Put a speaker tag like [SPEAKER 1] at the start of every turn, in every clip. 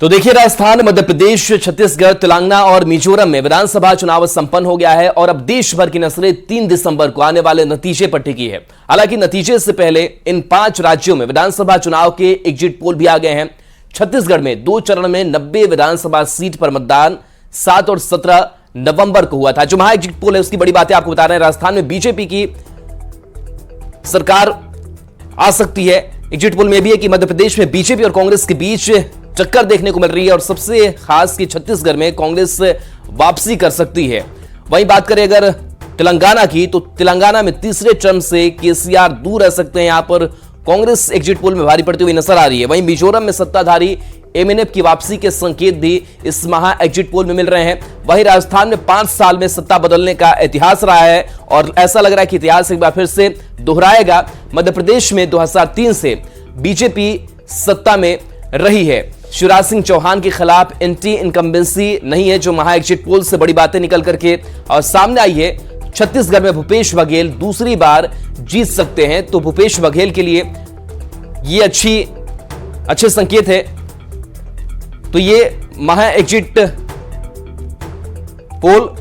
[SPEAKER 1] तो देखिए, राजस्थान, मध्य प्रदेश, छत्तीसगढ़, तेलंगाना और मिजोरम में विधानसभा चुनाव संपन्न हो गया है और अब देश भर की नजरें 3 दिसंबर को आने वाले नतीजे पर टिकी है। हालांकि नतीजे से पहले इन 5 राज्यों में विधानसभा चुनाव के एग्जिट पोल भी आ गए हैं। छत्तीसगढ़ में 2 चरण में 90 विधानसभा सीट पर मतदान 7 और 17 नवंबर को हुआ था। जो वहां एग्जिट पोल है उसकी बड़ी बातें आपको बता रहे हैं। राजस्थान में बीजेपी की सरकार आ सकती है। एग्जिट पोल में भी है कि मध्य प्रदेश में बीजेपी और कांग्रेस के बीच टक्कर देखने को मिल रही है और सबसे खास कि छत्तीसगढ़ में कांग्रेस वापसी कर सकती है। वहीं बात करें अगर तेलंगाना की, तो तेलंगाना में तीसरे टर्म से केसीआर दूर रह सकते हैं। यहां पर कांग्रेस एग्जिट पोल में भारी पड़ती हुई नजर आ रही है। वहीं मिजोरम में सत्ताधारी एमएनएफ की वापसी के संकेत भी इस माह एग्जिट पोल में मिल रहे हैं। वहीं राजस्थान में 5 साल में सत्ता बदलने का इतिहास रहा है और ऐसा लग रहा है कि इतिहास एक बार फिर से दोहराएगा। मध्य प्रदेश में 2003 से बीजेपी सत्ता में रही है। शिवराज सिंह चौहान के खिलाफ एंटी इनकम्बेंसी नहीं है, जो महा एग्जिट पोल से बड़ी बातें निकल करके और सामने आई है। छत्तीसगढ़ में भूपेश बघेल दूसरी बार जीत सकते हैं, तो भूपेश बघेल के लिए ये अच्छे संकेत है। तो ये महा एग्जिट पोल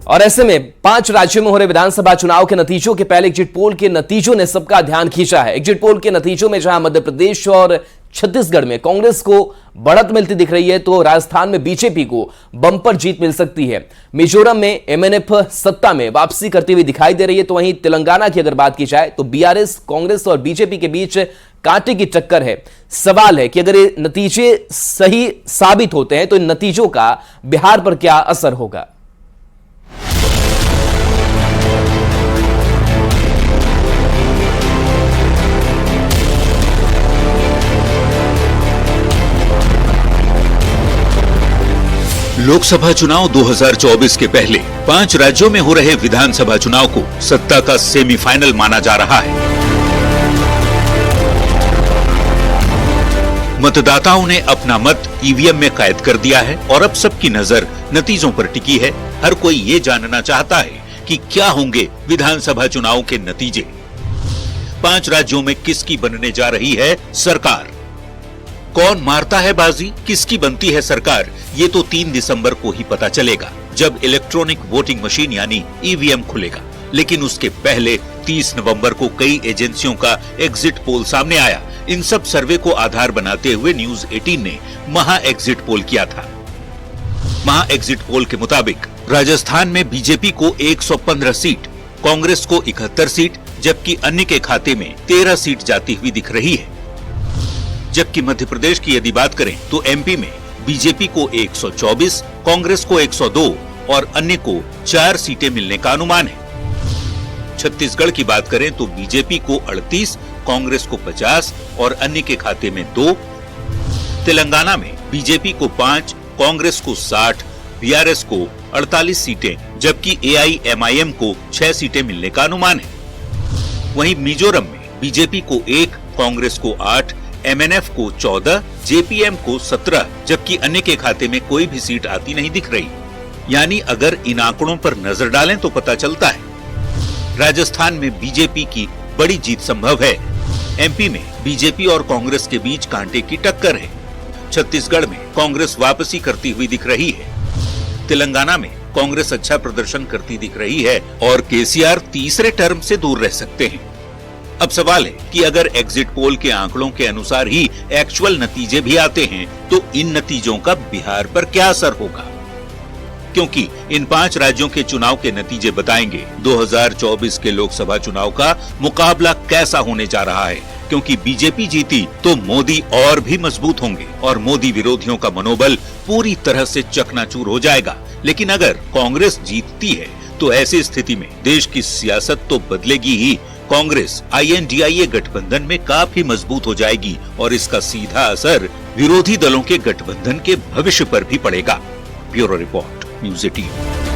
[SPEAKER 1] और ऐसे में 5 राज्यों में हो रहे विधानसभा चुनाव के नतीजों के पहले एग्जिट पोल के नतीजों ने सबका ध्यान खींचा है। एग्जिट पोल के नतीजों में जहां मध्य प्रदेश और छत्तीसगढ़ में कांग्रेस को बढ़त मिलती दिख रही है, तो राजस्थान में बीजेपी को बंपर जीत मिल सकती है। मिजोरम में एमएनएफ सत्ता में वापसी करती हुई दिखाई दे रही है। तो वहीं तेलंगाना की अगर बात की जाए तो बीआरएस, कांग्रेस और बीजेपी के बीच कांटे की टक्कर है। सवाल है कि अगर ये नतीजे सही साबित होते हैं तो इन नतीजों का बिहार पर क्या असर होगा।
[SPEAKER 2] लोकसभा चुनाव 2024 के पहले 5 राज्यों में हो रहे विधानसभा चुनाव को सत्ता का सेमीफाइनल माना जा रहा है। मतदाताओं ने अपना मत ईवीएम में कैद कर दिया है और अब सबकी नजर नतीजों पर टिकी है। हर कोई ये जानना चाहता है कि क्या होंगे विधानसभा चुनाव के नतीजे। 5 राज्यों में किसकी बनने जा रही है सरकार, कौन मारता है बाजी, किसकी बनती है सरकार, ये तो 3 दिसंबर को ही पता चलेगा, जब इलेक्ट्रॉनिक वोटिंग मशीन यानी ईवीएम खुलेगा। लेकिन उसके पहले 30 नवंबर को कई एजेंसियों का एग्जिट पोल सामने आया। इन सब सर्वे को आधार बनाते हुए न्यूज 18 ने महा एग्जिट पोल किया था। महा एग्जिट पोल के मुताबिक राजस्थान में बीजेपी को 115 सीट, कांग्रेस को 71 सीट, जबकि अन्य के खाते में 13 सीट जाती हुई दिख रही है। जबकि मध्य प्रदेश की यदि बात करें तो एमपी में बीजेपी को 124, कांग्रेस को 102 और अन्य को 4 सीटें मिलने का अनुमान है। छत्तीसगढ़ की बात करें तो बीजेपी को 38, कांग्रेस को 50 और अन्य के खाते में 2। तेलंगाना में बीजेपी को 5, कांग्रेस को 60, बीआरएस को 48 सीटें, जबकि एआईएमआईएम को 6 सीटें मिलने का अनुमान है। वहीं मिजोरम में बीजेपी को 1, कांग्रेस को 8, एमएनएफ को 14, जेपीएम को 17, जबकि अन्य के खाते में कोई भी सीट आती नहीं दिख रही। यानी अगर इन आंकड़ों पर नजर डालें तो पता चलता है राजस्थान में बीजेपी की बड़ी जीत संभव है। एमपी में बीजेपी और कांग्रेस के बीच कांटे की टक्कर है। छत्तीसगढ़ में कांग्रेस वापसी करती हुई दिख रही है। तेलंगाना में कांग्रेस अच्छा प्रदर्शन करती दिख रही है और केसीआर तीसरे टर्म से दूर रह सकते हैं। अब सवाल है कि अगर एग्जिट पोल के आंकड़ों के अनुसार ही एक्चुअल नतीजे भी आते हैं तो इन नतीजों का बिहार पर क्या असर होगा, क्योंकि इन 5 राज्यों के चुनाव के नतीजे बताएंगे 2024 के लोकसभा चुनाव का मुकाबला कैसा होने जा रहा है। क्योंकि बीजेपी जीती तो मोदी और भी मजबूत होंगे और मोदी विरोधियों का मनोबल पूरी तरह से चकनाचूर हो जाएगा। लेकिन अगर कांग्रेस जीतती है तो ऐसी स्थिति में देश की सियासत तो बदलेगी ही। कांग्रेस INDIA गठबंधन में काफी मजबूत हो जाएगी और इसका सीधा असर विरोधी दलों के गठबंधन के भविष्य पर भी पड़ेगा। Bureau report, news 18।